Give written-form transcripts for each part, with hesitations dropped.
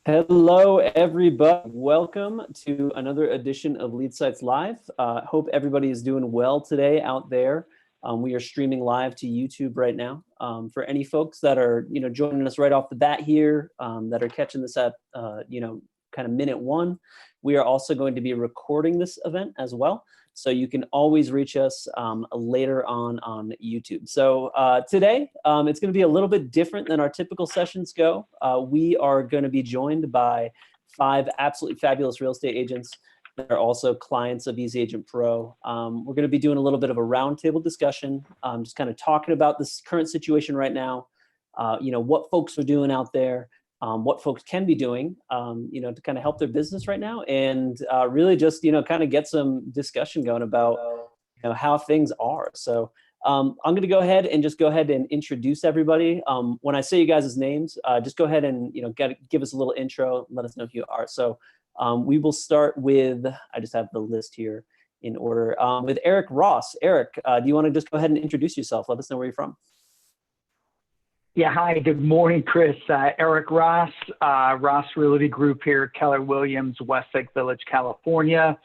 Hello, everybody. Welcome to another edition of Lead Sites Live. Hope everybody is doing well today out there. We are streaming live to YouTube right now. For any folks that are, joining us right off the bat here, that are catching this at, kind of minute one, we are also going to be recording this event as well. So you can always reach us later on YouTube. So today, it's going to be a little bit different than our typical sessions go. We are going to be joined by 5 absolutely fabulous real estate agents that are also clients of EasyAgentPro. We're going to be doing a little bit of a roundtable discussion, just kind of talking about this current situation right now, what folks are doing out there, what folks can be doing, to kind of help their business right now, and really just, kind of get some discussion going about, how things are. So I'm going to go ahead and introduce everybody. When I say you guys' names, just go ahead and, give us a little intro, let us know who you are. So we will start with, I just have the list here in order, with Eric Ross. Eric, do you want to just go ahead and introduce yourself? Let us know where you're from. Yeah, hi, good morning, Chris. Eric Ross, Ross Realty Group here at Keller Williams, Westlake Village, California.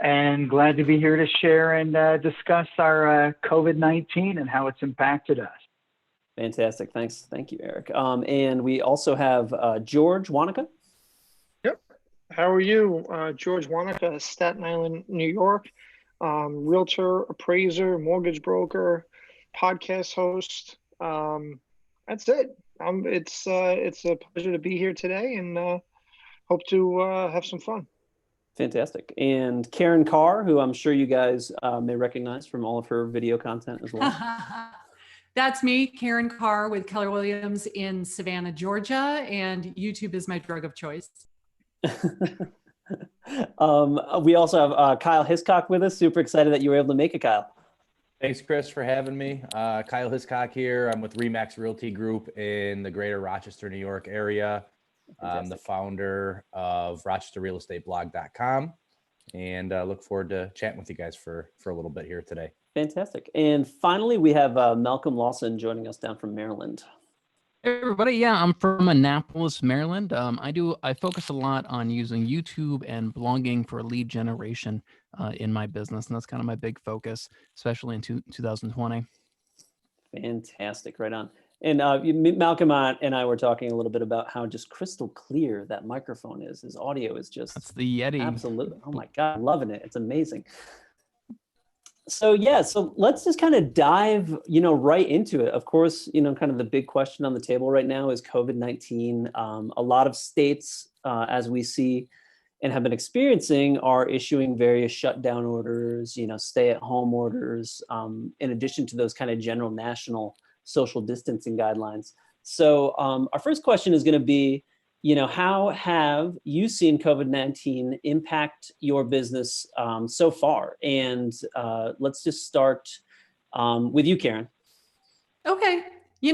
And glad to be here to share and discuss our COVID-19 and how it's impacted us. Fantastic. Thanks. Thank you, Eric. And we also have George Wanaka. Yep. How are you? George Wanaka, Staten Island, New York. Realtor, appraiser, mortgage broker, podcast host. That's it. It's a pleasure to be here today, and hope to have some fun. Fantastic. And Karen Carr, who I'm sure you guys may recognize from all of her video content as well. That's me, Karen Carr with Keller Williams in Savannah, Georgia, and YouTube is my drug of choice. We also have Kyle Hiscock with us. Super excited that you were able to make it, Kyle. Thanks, Chris, for having me. Kyle Hiscock here. I'm with RE/MAX Realty Group in the greater Rochester, New York area. I'm the founder of RochesterRealEstateBlog.com, and look forward to chatting with you guys for a little bit here today. Fantastic. And finally, we have Malcolm Lawson joining us down from Maryland. Hey everybody, yeah, I'm from Annapolis, Maryland. I focus a lot on using YouTube and blogging for lead generation in my business, and that's kind of my big focus, especially in 2020. Fantastic, right on. And Malcolm and I were talking a little bit about how just crystal clear that microphone is. His audio is just that's the Yeti. Absolutely. Oh my God, loving it. It's amazing. So let's just kind of dive, right into it. Of course, kind of the big question on the table right now is COVID-19. A lot of states, as we see and have been experiencing, are issuing various shutdown orders, stay-at-home orders, in addition to those kind of general national social distancing guidelines. So our first question is going to be, how have you seen COVID-19 impact your business so far? And let's just start with you, Karen. Okay.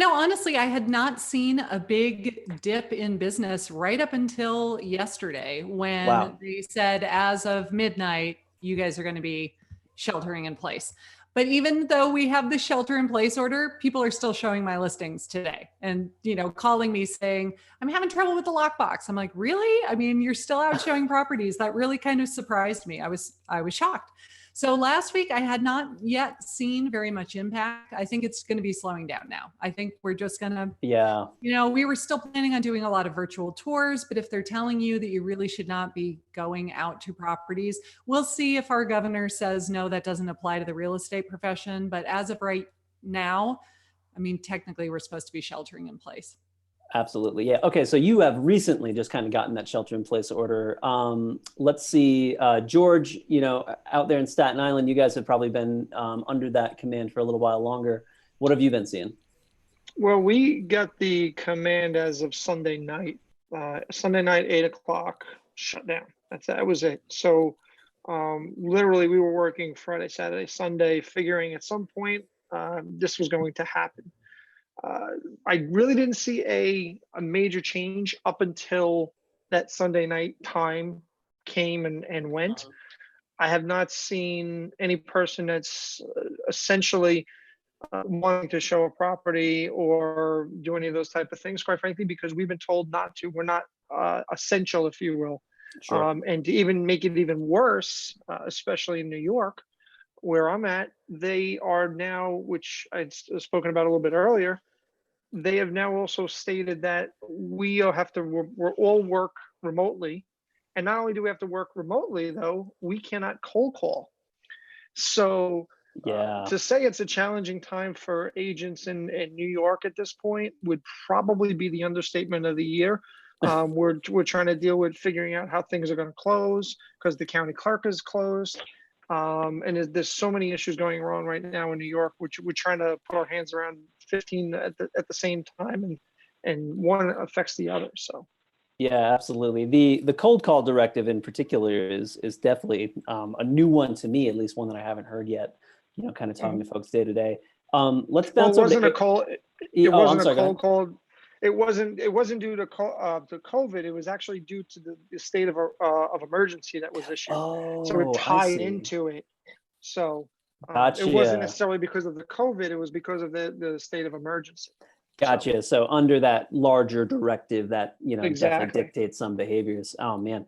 Honestly, I had not seen a big dip in business right up until yesterday when they said, as of midnight, you guys are going to be sheltering in place. But even though we have the shelter in place order, people are still showing my listings today and, calling me saying, I'm having trouble with the lockbox. I'm like, really? I mean, you're still out showing properties. That really kind of surprised me. I was shocked. So last week I had not yet seen very much impact. I think it's going to be slowing down now. I think we're just going to, we were still planning on doing a lot of virtual tours, but if they're telling you that you really should not be going out to properties, we'll see if our governor says, no, that doesn't apply to the real estate profession. But as of right now, I mean, technically we're supposed to be sheltering in place. Absolutely. Yeah. Okay. So you have recently just kind of gotten that shelter in place order. Let's see, George, out there in Staten Island, you guys have probably been under that command for a little while longer. What have you been seeing? Well, we got the command as of Sunday night, 8 o'clock shutdown. That was it. So literally we were working Friday, Saturday, Sunday, figuring at some point this was going to happen. I really didn't see a major change up until that Sunday night time came and went. I have not seen any person that's essentially wanting to show a property or do any of those type of things, quite frankly, because we've been told not to. We're not essential, if you will. Sure. And to even make it even worse, especially in New York, where I'm at, they are now, which I'd spoken about a little bit earlier, they have now also stated that we're all work remotely. And not only do we have to work remotely, though, we cannot cold call. So Yeah. to say it's a challenging time for agents in New York at this point would probably be the understatement of the year. We're trying to deal with figuring out how things are going to close because the county clerk is closed. And there's so many issues going on right now in New York, which we're trying to put our hands around 15 at the same time, and one affects the other. So. Yeah, absolutely. The cold call directive in particular is definitely a new one to me, at least one that I haven't heard yet. Kind of talking to folks day to day. Let's bounce over to a cold. It oh, wasn't I'm sorry, a cold call. It wasn't due to COVID. It was actually due to the state of emergency that was issued. So it Oh, I tied see. into it. So Gotcha. it wasn't necessarily because of the COVID. It was because of the state of emergency. Gotcha. So under that larger directive that, Exactly. definitely dictates some behaviors. Oh, man.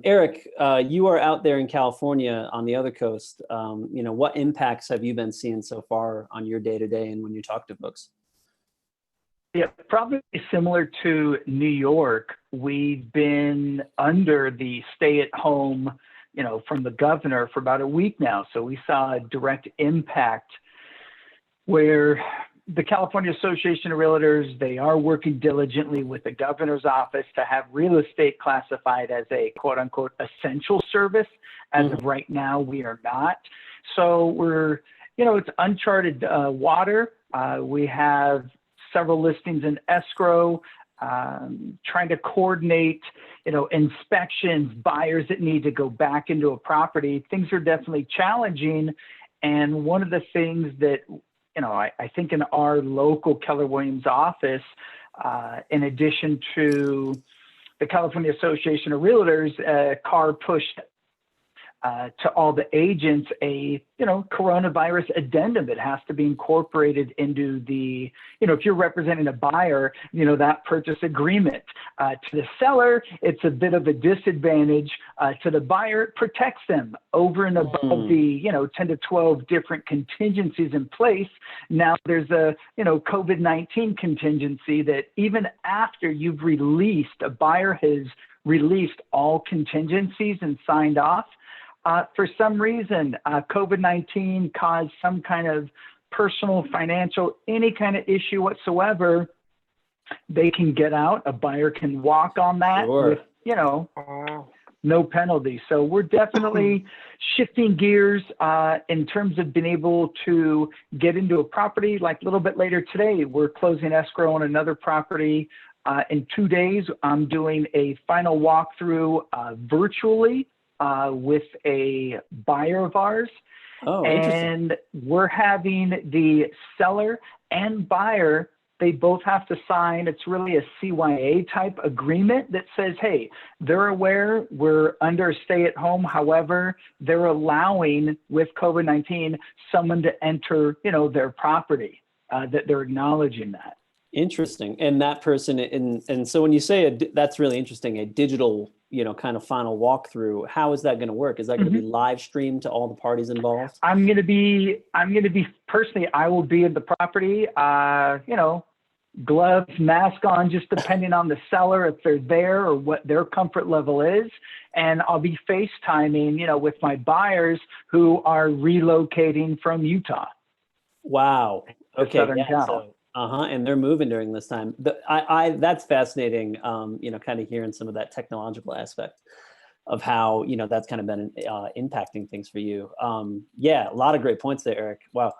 Eric, you are out there in California on the other coast. What impacts have you been seeing so far on your day-to-day and when you talk to folks? Yeah, probably similar to New York. We've been under the stay-at-home, from the governor for about a week now. So we saw a direct impact where the California Association of Realtors, they are working diligently with the governor's office to have real estate classified as a quote unquote essential service. As of right now, we are not. So we're, it's uncharted water. We have several listings in escrow, trying to coordinate, inspections, buyers that need to go back into a property. Things are definitely challenging. And one of the things that, I think in our local Keller Williams office, in addition to the California Association of Realtors, CAR pushed to all the agents a, coronavirus addendum that has to be incorporated into the, if you're representing a buyer, that purchase agreement. To the seller, it's a bit of a disadvantage. To the buyer, it protects them over and above the, 10 to 12 different contingencies in place. Now there's a, COVID-19 contingency that even after you've released, a buyer has released all contingencies and signed off. For some reason, COVID-19 caused some kind of personal, financial, any kind of issue whatsoever, they can get out. A buyer can walk on that with, no penalty. So we're definitely shifting gears in terms of being able to get into a property. Like a little bit later today, we're closing escrow on another property. In 2 days, I'm doing a final walkthrough virtually with a buyer of ours. Oh, and we're having the seller and buyer, they both have to sign. It's really a CYA type agreement that says, hey, they're aware we're under a stay at home. However, they're allowing with COVID-19 someone to enter, their property, that they're acknowledging that. Interesting. And that person, and so when you say that's really interesting, a digital, kind of final walkthrough, how is that going to work? Is that going to be live streamed to all the parties involved? I'm going to be personally, I will be at the property, gloves, mask on, just depending on the seller, if they're there or what their comfort level is. And I'll be FaceTiming, with my buyers who are relocating from Utah. Wow. Okay. Southern Cal. So, and they're moving during this time. That's fascinating. Kind of hearing some of that technological aspect of how, that's kind of been impacting things for you. Yeah, a lot of great points there, Eric. Wow.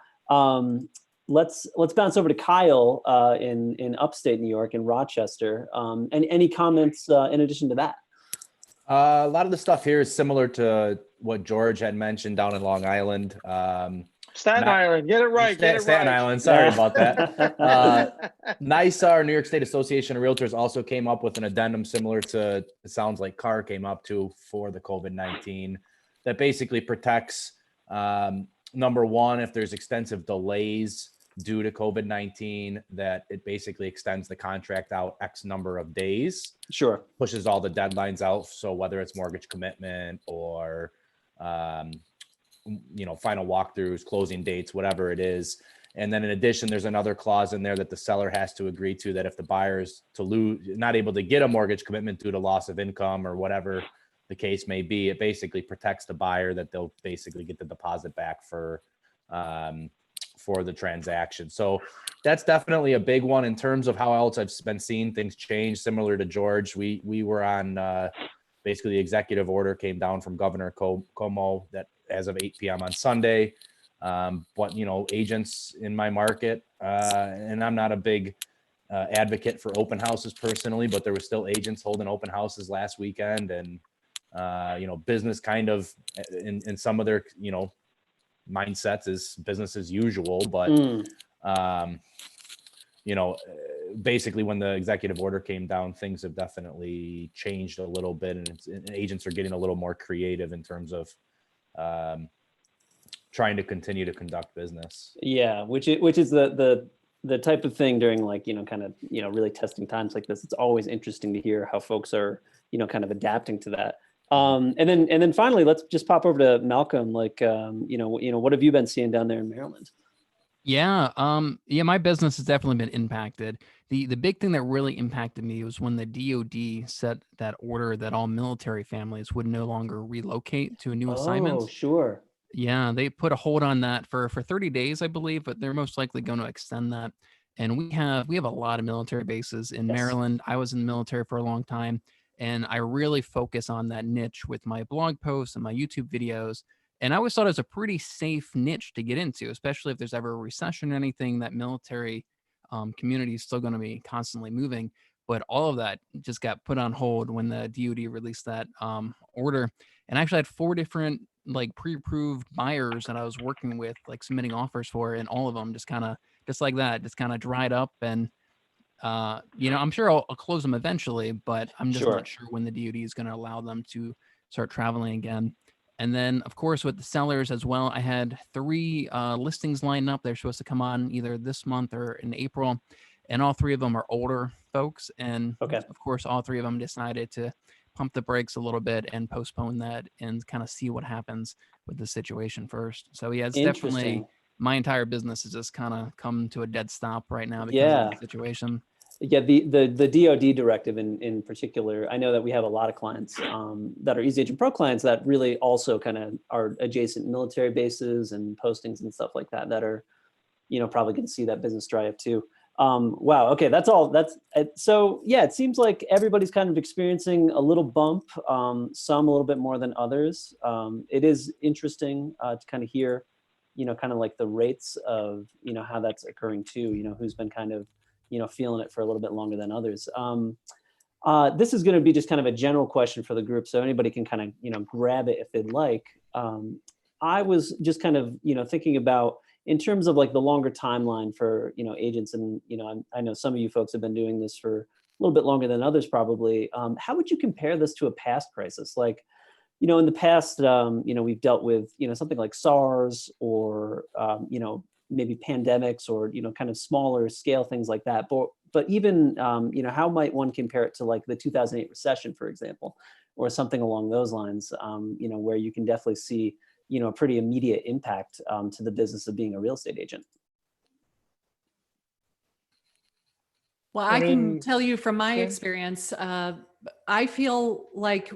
Let's bounce over to Kyle in upstate New York in Rochester. And any comments in addition to that? A lot of the stuff here is similar to what George had mentioned down in Long Island. Staten Island, get it right. Staten Island, sorry about that. NYSA, our New York State Association of Realtors, also came up with an addendum similar to, it sounds like CAR came up to for the COVID-19, that basically protects, number one, if there's extensive delays due to COVID-19 that it basically extends the contract out X number of days. Sure. Pushes all the deadlines out. So whether it's mortgage commitment or, final walkthroughs, closing dates, whatever it is. And then in addition, there's another clause in there that the seller has to agree to, that if the buyer is not able to get a mortgage commitment due to loss of income or whatever the case may be, it basically protects the buyer, that they'll basically get the deposit back for the transaction. So that's definitely a big one. In terms of how else I've been seeing things change, similar to George, we were on basically the executive order came down from Governor Cuomo that as of 8 p.m. on Sunday. But agents in my market, and I'm not a big advocate for open houses personally, but there were still agents holding open houses last weekend, and business kind of in some of their mindsets is business as usual. But basically when the executive order came down, things have definitely changed a little bit, and agents are getting a little more creative in terms of trying to continue to conduct business. Yeah, which is the type of thing during really testing times like this. It's always interesting to hear how folks are kind of adapting to that. And then finally, let's just pop over to Malcolm. What have you been seeing down there in Maryland? Yeah, my business has definitely been impacted. The big thing that really impacted me was when the DoD set that order that all military families would no longer relocate to a new assignment. Oh, sure. Yeah, they put a hold on that for 30 days, I believe, but they're most likely going to extend that. And we have a lot of military bases in Maryland. I was in the military for a long time, and I really focus on that niche with my blog posts and my YouTube videos. And I always thought it was a pretty safe niche to get into, especially if there's ever a recession or anything. That military community is still going to be constantly moving. But all of that just got put on hold when the DoD released that order. And I actually had 4 different pre-approved buyers that I was working with, submitting offers for, and all of them just kind of dried up. And I'm sure I'll close them eventually, but I'm just not sure when the DoD is going to allow them to start traveling again. And then, of course, with the sellers as well, I had 3 listings lined up. They're supposed to come on either this month or in April, and all 3 of them are older folks. And of course, all 3 of them decided to pump the brakes a little bit and postpone that and kind of see what happens with the situation first. So yeah, it's definitely, my entire business has just kind of come to a dead stop right now because of the situation. Yeah, the DoD directive in particular, I know that we have a lot of clients that are EasyAgentPro clients that really also kind of are adjacent military bases and postings and stuff like that are, probably going to see that business dry up too. Wow. Okay. So yeah, it seems like everybody's kind of experiencing a little bump, some a little bit more than others. It is interesting to kind of hear, kind of like the rates of, how that's occurring too, who's been kind of, feeling it for a little bit longer than others. This is going to be just kind of a general question for the group, so anybody can kind of, grab it if they'd like. I was just kind of, thinking about, in terms of the longer timeline for, agents, and, I know some of you folks have been doing this for a little bit longer than others probably. How would you compare this to a past crisis? In the past, we've dealt with, something like SARS or, maybe pandemics or, kind of smaller scale things like that. But even, how might one compare it to the 2008 recession, for example, or something along those lines, where you can definitely see, a pretty immediate impact to the business of being a real estate agent? Well, I can tell you from my experience, I feel like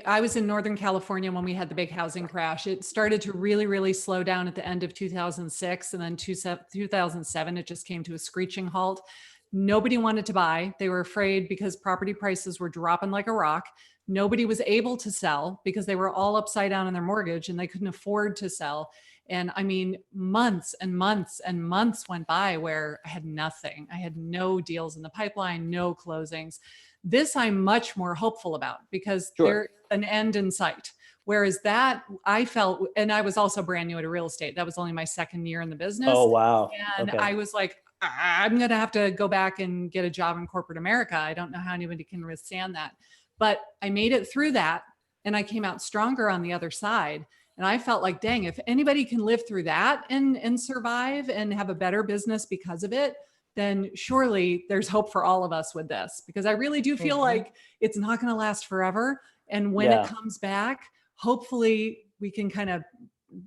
I was in Northern California when we had the big housing crash. It started to really, really slow down at the end of 2006. And then 2007, it just came to a screeching halt. Nobody wanted to buy. They were afraid because property prices were dropping like a rock. Nobody was able to sell because they were all upside down on their mortgage and they couldn't afford to sell. And I mean, months and months and months went by where I had nothing. I had no deals in the pipeline, no closings. This I'm much more hopeful about because there's an end in sight. Whereas that I felt, and I was also brand new to real estate. That was only my 2nd year in the business. Oh, wow. And I was like, I'm going to have to go back and get a job in corporate America. I don't know how anybody can withstand that. But I made it through that and I came out stronger on the other side. And I felt like, dang, if anybody can live through that and survive and have a better business because of it, then surely there's hope for all of us with this, because I really do feel like it's not going to last forever. And when it comes back, hopefully we can kind of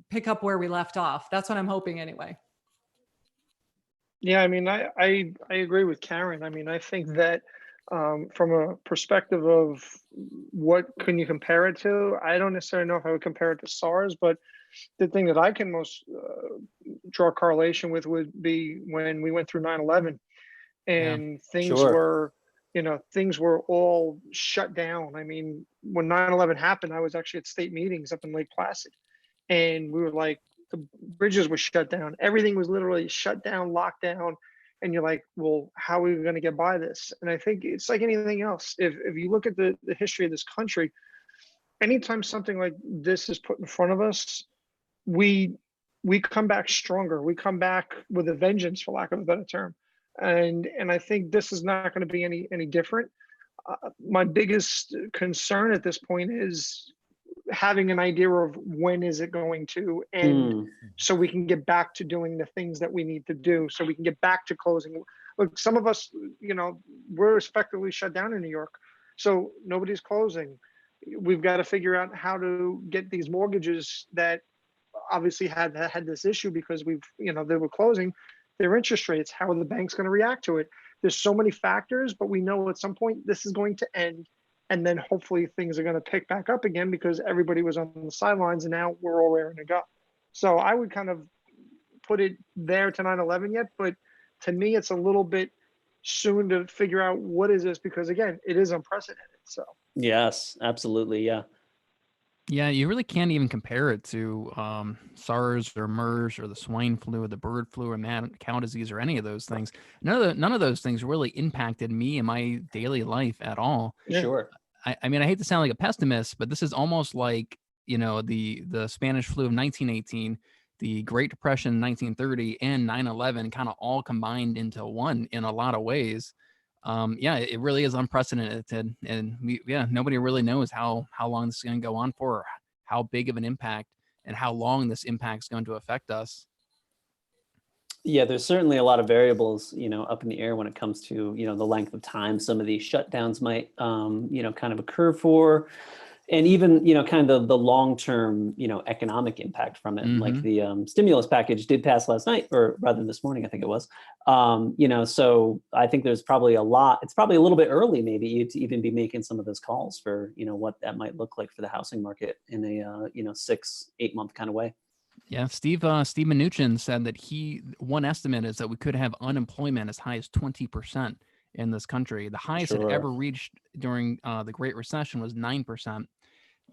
pick up where we left off. That's what I'm hoping anyway. Yeah, I mean, I agree with Karen. I mean, I think that from a perspective of what can you compare it to, I don't necessarily know if I would compare it to SARS, but the thing that I can most draw a correlation with would be when we went through 9/11 and things were, things were all shut down. I mean, when 9/11 happened, I was actually at state meetings up in Lake Placid, and we were like, the bridges were shut down. Everything was literally shut down, locked down. And you're like, well, how are we going to get by this? And I think it's like anything else. If you look at the history of this country, anytime something like this is put in front of us, we come back stronger. We come back with a vengeance, for lack of a better term. And I think this is not going to be any different. My biggest concern at this point is having an idea of when is it going to end, so we can get back to doing the things that we need to do, so we can get back to closing. Look, some of us, we're effectively shut down in New York, so nobody's closing. We've got to figure out how to get these mortgages that obviously had this issue because they were closing, their interest rates. How are the banks going to react to it? There's so many factors, but we know at some point this is going to end. And then hopefully things are going to pick back up again because everybody was on the sidelines and now we're all raring to go. So I would kind of put it there to 9/11 yet, but to me, it's a little bit soon to figure out what is this, because again, it is unprecedented. So yes, absolutely. Yeah. Yeah, you really can't even compare it to SARS or MERS or the swine flu or the bird flu or mad cow disease or any of those things. None of those things really impacted me in my daily life at all. Sure. I mean, I hate to sound like a pessimist, but this is almost like, the Spanish flu of 1918, the Great Depression in 1930, and 9/11 kind of all combined into one in a lot of ways. It really is unprecedented, and nobody really knows how long this is going to go on for, or how big of an impact and how long this impact is going to affect us. Yeah, there's certainly a lot of variables, up in the air when it comes to, the length of time some of these shutdowns might, kind of occur for, and even, kind of the long-term, economic impact from it. Like the stimulus package did pass last night, or rather this morning, I think it was. So I think there's probably it's probably a little bit early maybe to even be making some of those calls for, what that might look like for the housing market in a, 6-8 month kind of way. Yeah, Steve Mnuchin said that one estimate is that we could have unemployment as high as 20% in this country. The highest it ever reached during the Great Recession was 9%.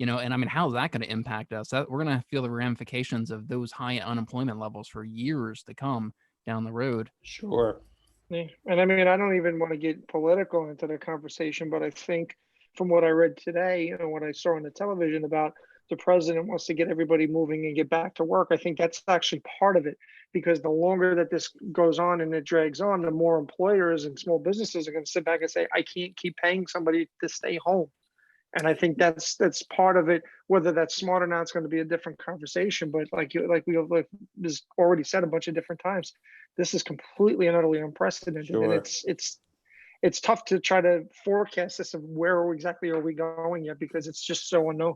And I mean, how is that going to impact us? We're going to feel the ramifications of those high unemployment levels for years to come down the road. Sure. Yeah. And I mean, I don't even want to get political into the conversation, but I think from what I read today and what I saw on the television about the president wants to get everybody moving and get back to work, I think that's actually part of it, because the longer that this goes on and it drags on, the more employers and small businesses are going to sit back and say, I can't keep paying somebody to stay home. And I think that's part of it. Whether that's smart or not, it's going to be a different conversation. But like was already said a bunch of different times, this is completely and utterly unprecedented. Sure. And it's tough to try to forecast this of where exactly are we going yet, because it's just so unknown.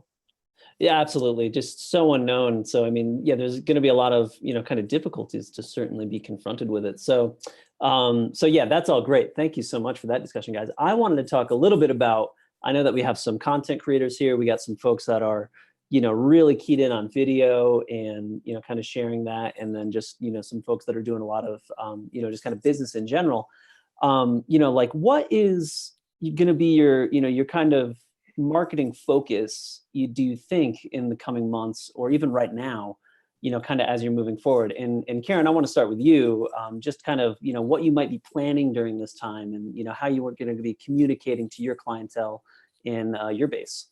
Yeah, absolutely. Just so unknown. So, I mean, yeah, there's going to be a lot of, kind of difficulties to certainly be confronted with it. So yeah, that's all great. Thank you so much for that discussion, guys. I wanted to talk a little bit about, I know that we have some content creators here. We got some folks that are, really keyed in on video and, kind of sharing that. And then just, some folks that are doing a lot of, just kind of business in general. Like what is going to be your kind of marketing focus, do you think, in the coming months or even right now, kind of as you're moving forward? And Karen, I want to start with you, just kind of, what you might be planning during this time and, how you are going to be communicating to your clientele in your base.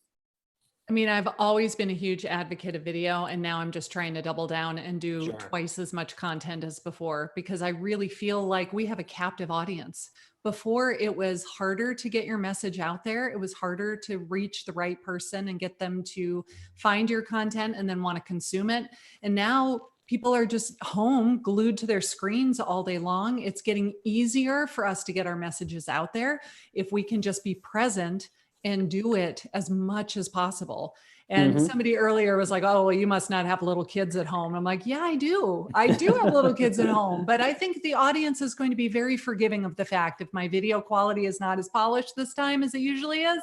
I mean, I've always been a huge advocate of video, and now I'm just trying to double down and do Sure. twice as much content as before, because I really feel like we have a captive audience. Before, it was harder to get your message out there. It was harder to reach the right person and get them to find your content and then want to consume it. And now people are just home glued to their screens all day long. It's getting easier for us to get our messages out there if we can just be present and do it as much as possible. And somebody earlier was like, oh, well, you must not have little kids at home. I'm like, yeah, I do. I do have little kids at home, but I think the audience is going to be very forgiving of the fact if my video quality is not as polished this time as it usually is.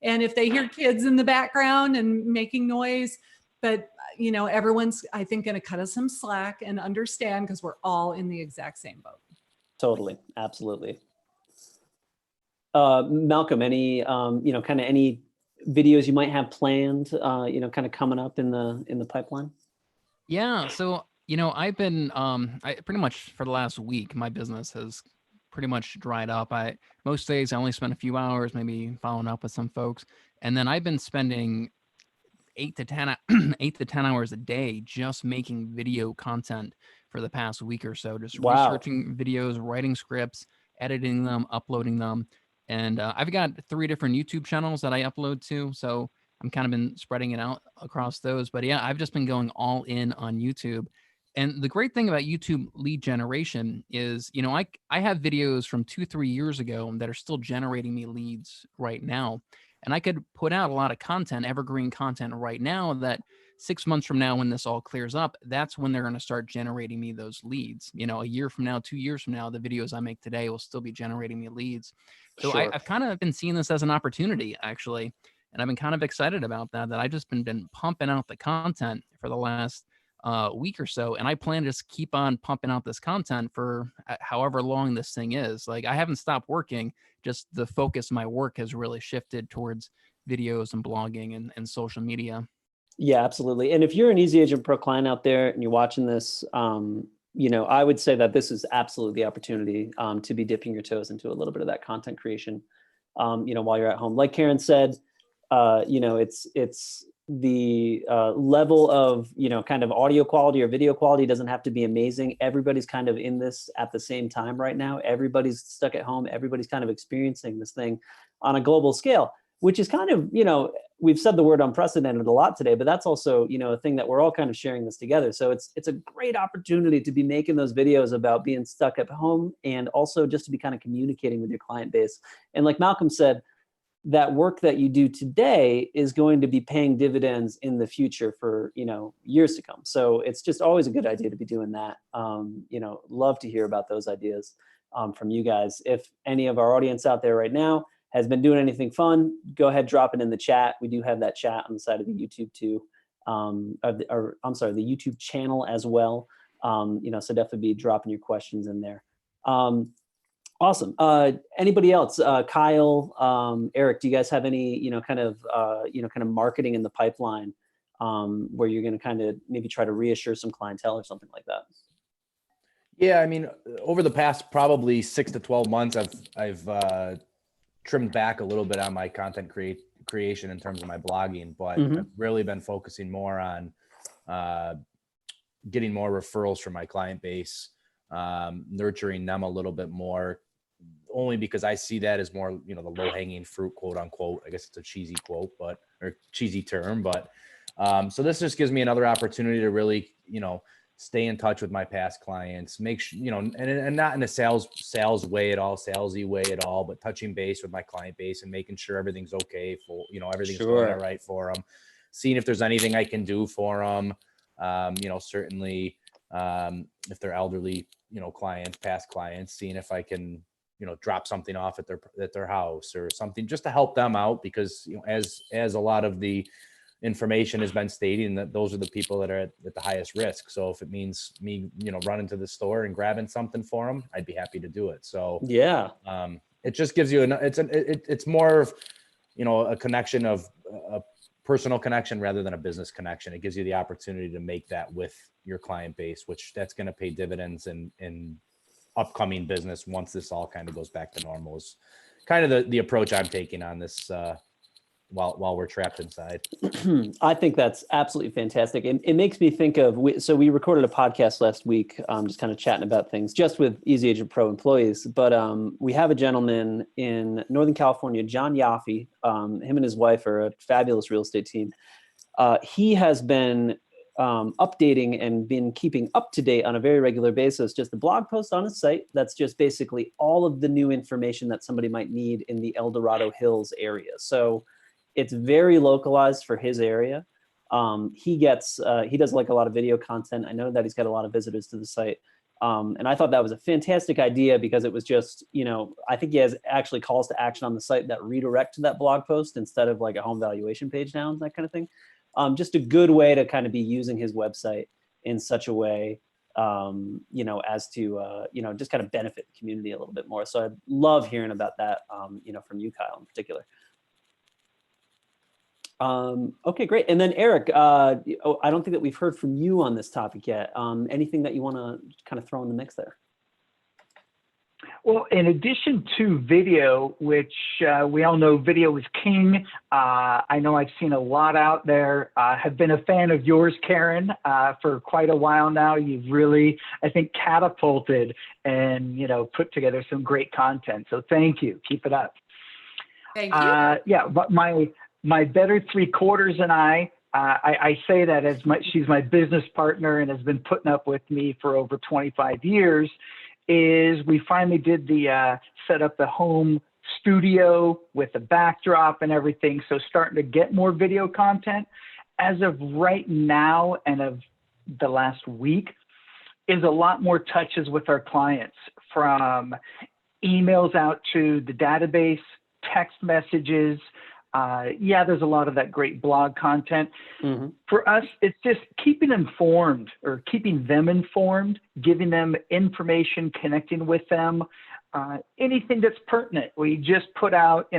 And if they hear kids in the background and making noise, but everyone's, I think, going to cut us some slack and understand, because we're all in the exact same boat. Totally. Absolutely. Malcolm, any, kind of any videos you might have planned, kind of coming up in the pipeline? Yeah. So, I've been, I pretty much for the last week, my business has pretty much dried up. Most days I only spend a few hours, maybe following up with some folks. And then I've been spending 8 to 10 hours a day just making video content for the past week or so, just researching videos, writing scripts, editing them, uploading them. And I've got 3 different YouTube channels that I upload to. So I'm kind of been spreading it out across those. But yeah, I've just been going all in on YouTube. And the great thing about YouTube lead generation is, I have videos from 2-3 years ago that are still generating me leads right now. And I could put out a lot of content, evergreen content right now that 6 months from now, when this all clears up, that's when they're going to start generating me those leads. A year from now, 2 years from now, the videos I make today will still be generating me leads. So Sure. I've kind of been seeing this as an opportunity, actually. And I've been kind of excited about that I've just been pumping out the content for the last week or so. And I plan to just keep on pumping out this content for however long this thing is. Like, I haven't stopped working, just the focus of my work has really shifted towards videos and blogging and social media. Yeah, absolutely. And if you're an EasyAgentPro client out there and you're watching this, I would say that this is absolutely the opportunity to be dipping your toes into a little bit of that content creation, while you're at home. Like Karen said, it's the level of, kind of audio quality or video quality doesn't have to be amazing. Everybody's kind of in this at the same time right now. Everybody's stuck at home. Everybody's kind of experiencing this thing on a global scale, which is kind of, we've said the word unprecedented a lot today, but that's also, a thing that we're all kind of sharing this together. So it's a great opportunity to be making those videos about being stuck at home, and also just to be kind of communicating with your client base. And like Malcolm said, that work that you do today is going to be paying dividends in the future for, years to come. So it's just always a good idea to be doing that. Love to hear about those ideas from you guys. If any of our audience out there right now has been doing anything fun, go ahead, drop it in the chat. We do have that chat on the side of the YouTube too, the YouTube channel as well. So definitely be dropping your questions in there. Awesome. Anybody else? Kyle, Eric, do you guys have any, kind of marketing in the pipeline where you're going to kind of maybe try to reassure some clientele or something like that? Yeah, I mean, over the past probably 6 to 12 months, I've trimmed back a little bit on my content creation in terms of my blogging, but I've really been focusing more on getting more referrals from my client base, nurturing them a little bit more, only because I see that as more, the low hanging fruit, quote unquote. I guess it's a cheesy quote, or cheesy term, but so this just gives me another opportunity to really, stay in touch with my past clients, make sure, and not in a sales way at all, salesy way at all, but touching base with my client base and making sure everything's okay for, everything's going all right for them, seeing if there's anything I can do for them. Certainly, if they're elderly, clients, past clients, seeing if I can, drop something off at their house or something just to help them out, because, as a lot of the information has been stating, that those are the people that are at the highest risk. So if it means me, running to the store and grabbing something for them, I'd be happy to do it. So yeah, it just gives you it's more of, a connection of a personal connection rather than a business connection. It gives you the opportunity to make that with your client base, which that's going to pay dividends in upcoming business once this all kind of goes back to normal. Is kind of the approach I'm taking on this while we're trapped inside. I think that's absolutely fantastic. It makes me think of, so we recorded a podcast last week, just kind of chatting about things just with EasyAgentPro employees. But we have a gentleman in Northern California, John Yaffe. Him and his wife are a fabulous real estate team. He has been updating and been keeping up to date on a very regular basis, just a blog post on his site that's just basically all of the new information that somebody might need in the El Dorado Hills area. So it's very localized for his area. He does like a lot of video content. I know that he's got a lot of visitors to the site. And I thought that was a fantastic idea because it was just, I think he has actually calls to action on the site that redirect to that blog post instead of like a home valuation page now and that kind of thing. Just a good way to kind of be using his website in such a way, as to, just kind of benefit the community a little bit more. So I love hearing about that, from you, Kyle, in particular. Okay, great. And then Eric, I don't think that we've heard from you on this topic yet. Anything that you want to kind of throw in the mix there? Well, in addition to video, which we all know video is king, I know I've seen a lot out there. Have been a fan of yours, Karen, for quite a while now. You've really, I think, catapulted and, put together some great content. So thank you. Keep it up. Thank you. Yeah, but my better three quarters and I say that as she's my business partner and has been putting up with me for over 25 years, is we finally did the set up the home studio with the backdrop and everything. So starting to get more video content. As of right now and of the last week is a lot more touches with our clients, from emails out to the database, text messages. There's a lot of that great blog content. Mm-hmm. For us, it's just keeping them informed, giving them information, connecting with them, anything that's pertinent. We just put out,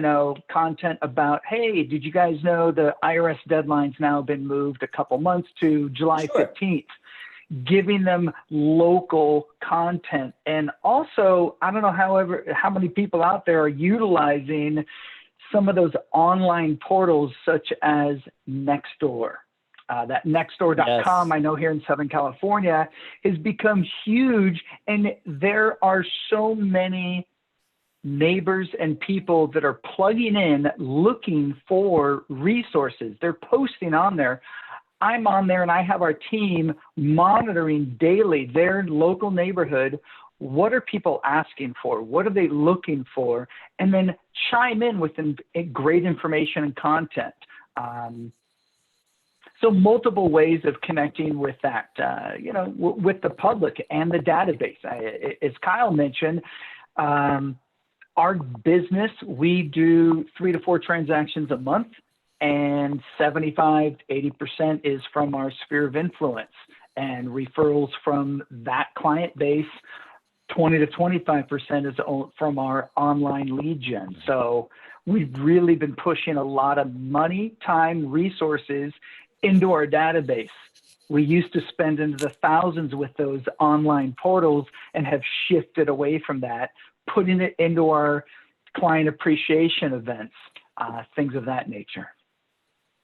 content about, hey, did you guys know the IRS deadline's now been moved a couple months to July 15th? Giving them local content. And also, I don't know, how many people out there are utilizing some of those online portals such as Nextdoor. That Nextdoor.com, yes. I know here in Southern California, has become huge. And there are so many neighbors and people that are plugging in, looking for resources. They're posting on there. I'm on there and I have our team monitoring daily their local neighborhood. What are people asking for? What are they looking for? And then chime in with great information and content. So multiple ways of connecting with that, with the public and the database. As Kyle mentioned, our business, we do 3 to 4 transactions a month, and 75 to 80% is from our sphere of influence, and referrals from that client base. 20 to 25% is from our online lead gen. So we've really been pushing a lot of money, time, resources into our database. We used to spend into the thousands with those online portals and have shifted away from that, putting it into our client appreciation events, things of that nature.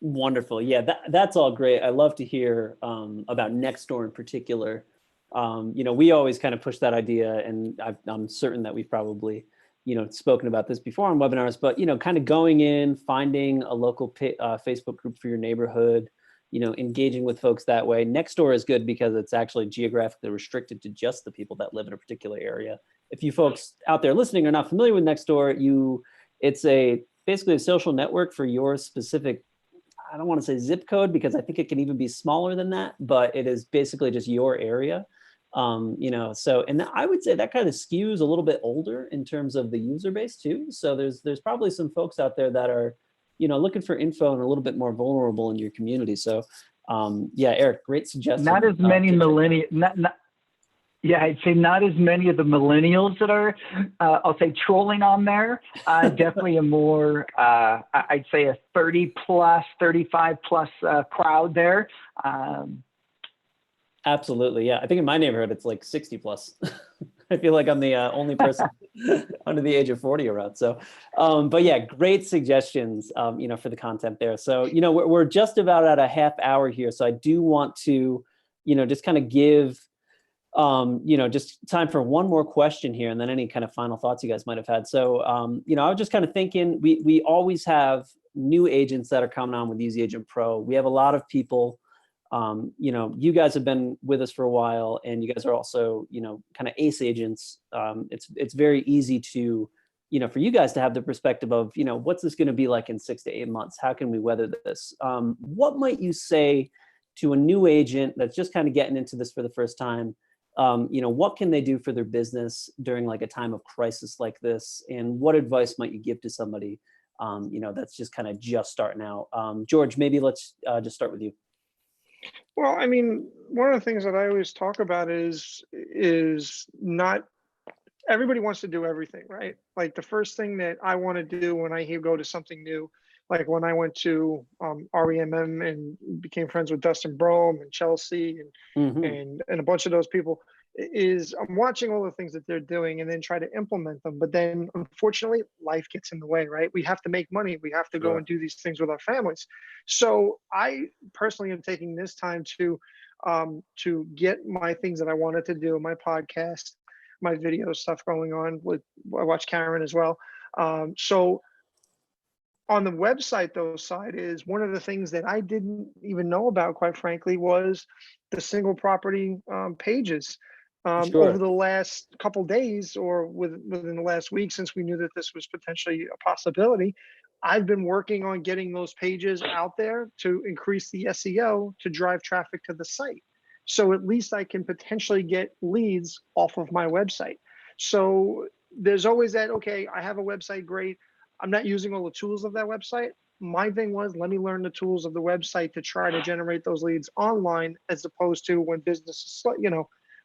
Wonderful. Yeah, that's all great. I love to hear about Nextdoor in particular. We always kind of push that idea, and I'm certain that we've probably, spoken about this before on webinars, but, kind of going in, finding a local Facebook group for your neighborhood, engaging with folks that way. Nextdoor is good because it's actually geographically restricted to just the people that live in a particular area. If you folks out there listening are not familiar with Nextdoor, it's basically a social network for your specific, I don't want to say zip code because I think it can even be smaller than that, but it is basically just your area. And I would say that kind of skews a little bit older in terms of the user base too. So there's probably some folks out there that are, looking for info and a little bit more vulnerable in your community. So Eric, great suggestion. Not as many millennials, I'd say not as many of the millennials that are, I'll say, trolling on there. Definitely a more, I'd say a 30 plus, 35 plus crowd there. Absolutely. Yeah. I think in my neighborhood, it's like 60 plus. I feel like I'm the only person under the age of 40 around. So, but yeah, great suggestions, for the content there. So, we're just about at a half hour here. So I do want to, just kind of give, just time for one more question here, and then any kind of final thoughts you guys might have had. So, I was just kind of thinking, we always have new agents that are coming on with EasyAgentPro. We have a lot of people. You guys have been with us for a while, and you guys are also, kind of ace agents. It's very easy to, for you guys to have the perspective of, what's this going to be like in 6 to 8 months? How can we weather this? What might you say to a new agent that's just kind of getting into this for the first time? What can they do for their business during like a time of crisis like this? And what advice might you give to somebody, that's just kind of just starting out? George, maybe let's just start with you. Well, I mean, one of the things that I always talk about is not everybody wants to do everything, right? Like the first thing that I want to do when I go to something new, like when I went to REMM and became friends with Dustin Brome and Chelsea and a bunch of those people, is I'm watching all the things that they're doing and then try to implement them. But then unfortunately, life gets in the way, right? We have to make money. We have to go and do these things with our families. So I personally am taking this time to get my things that I wanted to do, my podcast, my video stuff going on I watch Karen as well. So on the website, though, side is one of the things that I didn't even know about, quite frankly, was the single property pages. Over the last couple days or within the last week, since we knew that this was potentially a possibility, I've been working on getting those pages out there to increase the SEO to drive traffic to the site. So at least I can potentially get leads off of my website. So there's always that, okay, I have a website, great. I'm not using all the tools of that website. My thing was, let me learn the tools of the website to try to generate those leads online, as opposed to when business is,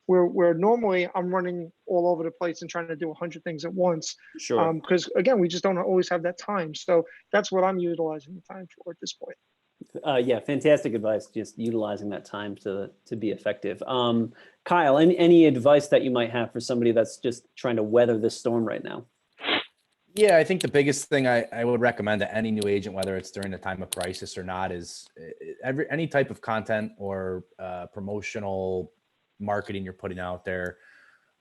where normally I'm running all over the place and trying to do 100 things at once. Sure. Because again, we just don't always have that time. So that's what I'm utilizing the time for at this point. Yeah, fantastic advice. Just utilizing that time to be effective. Kyle, any advice that you might have for somebody that's just trying to weather this storm right now? Yeah, I think the biggest thing I would recommend to any new agent, whether it's during a time of crisis or not, is any type of content or promotional marketing you're putting out there.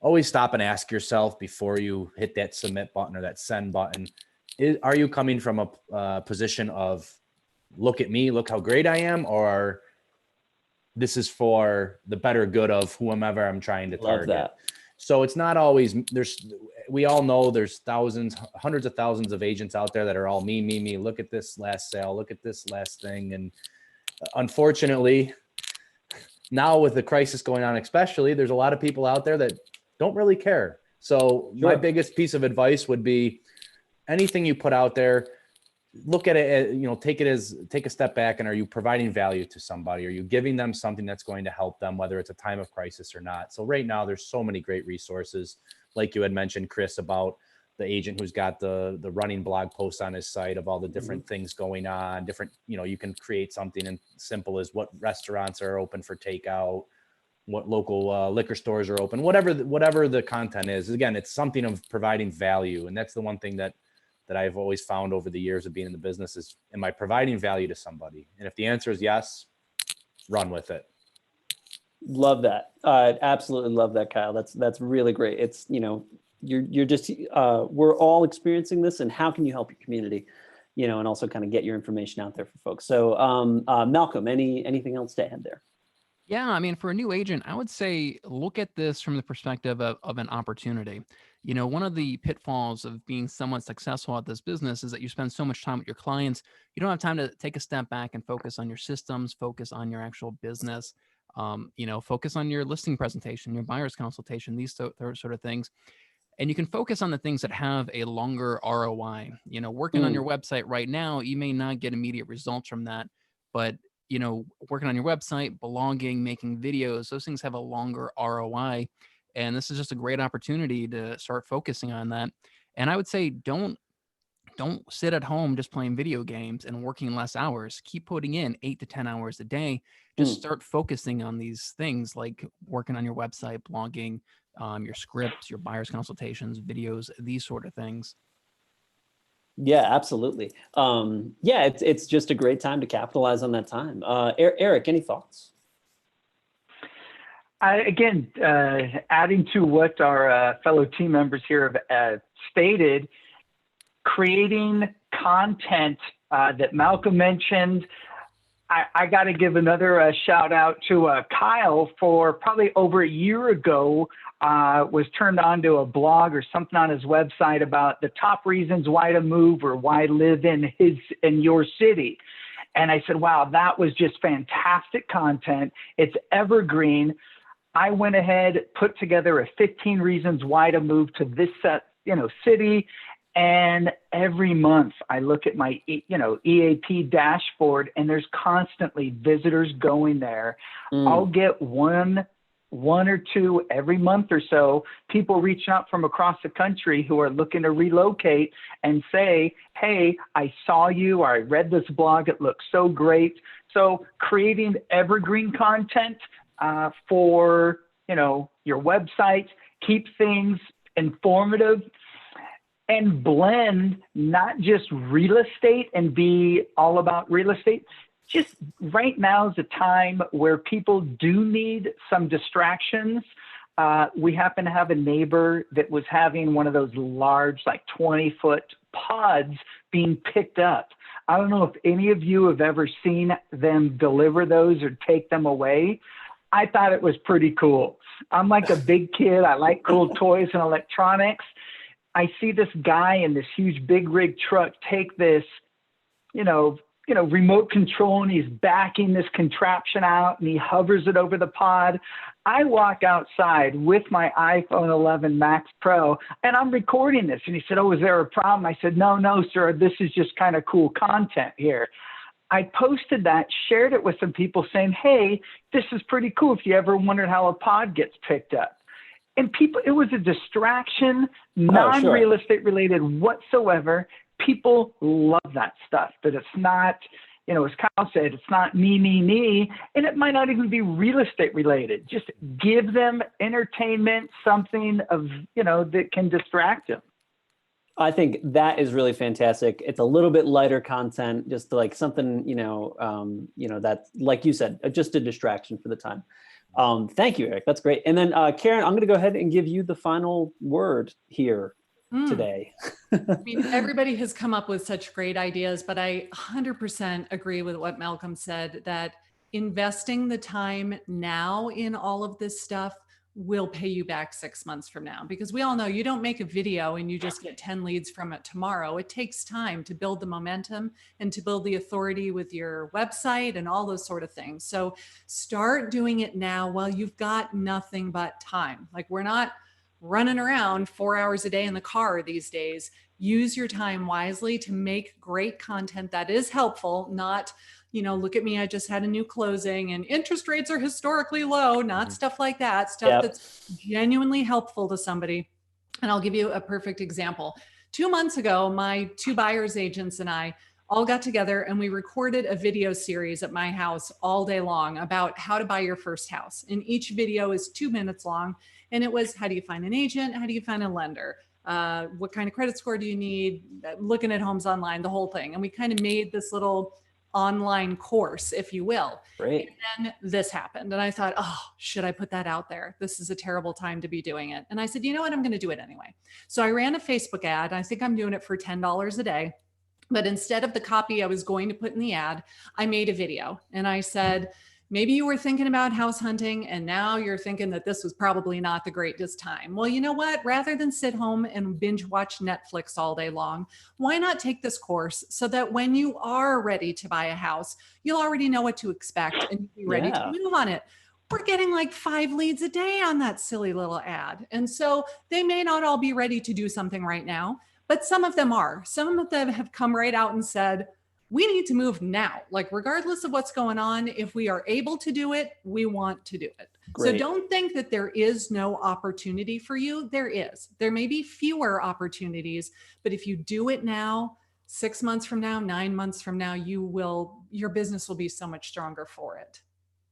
Always stop and ask yourself before you hit that submit button or that send button, are you coming from a position of, look at me, look how great I am, or this is for the better good of whomever I'm trying to target? Love that. So it's not always, we all know there's thousands, hundreds of thousands of agents out there that are all me. Look at this last sale, look at this last thing. And unfortunately, now with the crisis going on, especially, there's a lot of people out there that don't really care. So my biggest piece of advice would be, anything you put out there, look at it, take a step back, and are you providing value to somebody? Are you giving them something that's going to help them, whether it's a time of crisis or not? So right now there's so many great resources, like you had mentioned, Chris, about the agent who's got the running blog posts on his site of all the different things going on, you can create something as simple as what restaurants are open for takeout, what local liquor stores are open, whatever the content is. Again, it's something of providing value. And that's the one thing that I've always found over the years of being in the business is, am I providing value to somebody? And if the answer is yes, run with it. Love that. Absolutely love that, Kyle. That's really great. It's, you're just, we're all experiencing this, and how can you help your community, and also kind of get your information out there for folks. So Malcolm, anything else to add there? Yeah, I mean, for a new agent, I would say look at this from the perspective of an opportunity. One of the pitfalls of being somewhat successful at this business is that you spend so much time with your clients, you don't have time to take a step back and focus on your systems, focus on your actual business, focus on your listing presentation, your buyer's consultation, these sort of things. And you can focus on the things that have a longer ROI. Working on your website right now, you may not get immediate results from that, but working on your website, blogging, making videos, those things have a longer ROI. And this is just a great opportunity to start focusing on that. And I would say, don't sit at home just playing video games and working less hours. Keep putting in 8 to 10 hours a day. Just start focusing on these things like working on your website, blogging, your scripts, your buyer's consultations, videos, these sort of things. Yeah, absolutely. Yeah, it's just a great time to capitalize on that time. Eric, any thoughts? Again, adding to what our fellow team members here have stated, creating content that Malcolm mentioned. I got to give another shout out to Kyle for probably over a year ago, was turned on to a blog or something on his website about the top reasons why to move or why live in your city. And I said, wow, that was just fantastic content. It's evergreen. I went ahead, put together a 15 reasons why to move to this city. And every month I look at my, EAP dashboard, and there's constantly visitors going there. I'll get one or two every month or so, people reaching out from across the country who are looking to relocate and say, hey, I saw you, or I read this blog, it looks so great. So creating evergreen content for, your website, keep things informative, and blend not just real estate and be all about real estate. Just right now is a time where people do need some distractions. We happen to have a neighbor that was having one of those large, like 20-foot pods being picked up. I don't know if any of you have ever seen them deliver those or take them away. I thought it was pretty cool. I'm like a big kid. I like cool toys and electronics. I see this guy in this huge big rig truck take this, remote control, and he's backing this contraption out and he hovers it over the pod. I walk outside with my iPhone 11 Max Pro and I'm recording this. And he said, oh, is there a problem? I said, no, sir. This is just kind of cool content here. I posted that, shared it with some people saying, hey, this is pretty cool if you ever wondered how a pod gets picked up. And people, it was a distraction, non-real estate related whatsoever. People love that stuff, but it's not, as Kyle said, it's not me, and it might not even be real estate related. Just give them entertainment, something of, that can distract them. I think that is really fantastic. It's a little bit lighter content, just like something, that's, like you said, just a distraction for the time. Thank you, Eric. That's great. And then Karen, I'm going to go ahead and give you the final word here today. I mean, everybody has come up with such great ideas, but I 100% agree with what Malcolm said, that investing the time now in all of this stuff will pay you back 6 months from now, because we all know you don't make a video and you just get 10 leads from it tomorrow. It takes time to build the momentum and to build the authority with your website and all those sort of things. So start doing it now while you've got nothing but time. Like, we're not running around 4 hours a day in the car these days. Use your time wisely to make great content that is helpful, not, look at me, I just had a new closing and interest rates are historically low, not stuff like that, stuff that's genuinely helpful to somebody. And I'll give you a perfect example. 2 months ago, my 2 buyers agents and I all got together and we recorded a video series at my house all day long about how to buy your first house. And each video is 2 minutes long. And it was, how do you find an agent? How do you find a lender? What kind of credit score do you need? Looking at homes online, the whole thing. And we kind of made this little online course, if you will. Great. And then this happened. And I thought, oh, should I put that out there? This is a terrible time to be doing it. And I said, you know what? I'm going to do it anyway. So I ran a Facebook ad. I think I'm doing it for $10 a day. But instead of the copy I was going to put in the ad, I made a video. And I said, maybe you were thinking about house hunting and now you're thinking that this was probably not the greatest time. Well, you know what? Rather than sit home and binge watch Netflix all day long, why not take this course so that when you are ready to buy a house, you'll already know what to expect and you'll be ready to move on it. We're getting like 5 leads a day on that silly little ad. And so they may not all be ready to do something right now, but some of them are. Some of them have come right out and said, we need to move now. Like, regardless of what's going on, if we are able to do it, we want to do it. Great. So don't think that there is no opportunity for you. There is. There may be fewer opportunities, but if you do it now, 6 months from now, 9 months from now, your business will be so much stronger for it.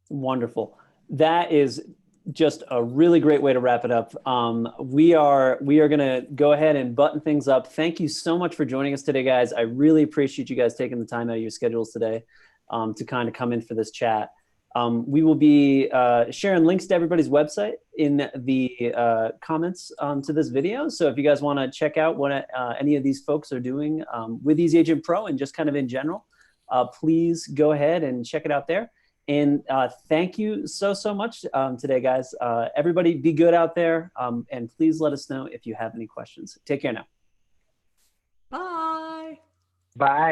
Wonderful. That is just a really great way to wrap it up. We are going to go ahead and button things up. Thank you so much for joining us today, guys. I really appreciate you guys taking the time out of your schedules today to kind of come in for this chat. We will be sharing links to everybody's website in the comments to this video. So if you guys want to check out what any of these folks are doing with EasyAgentPro and just kind of in general, please go ahead and check it out there. And thank you so much today, guys. Everybody be good out there. And please let us know if you have any questions. Take care now. Bye. Bye.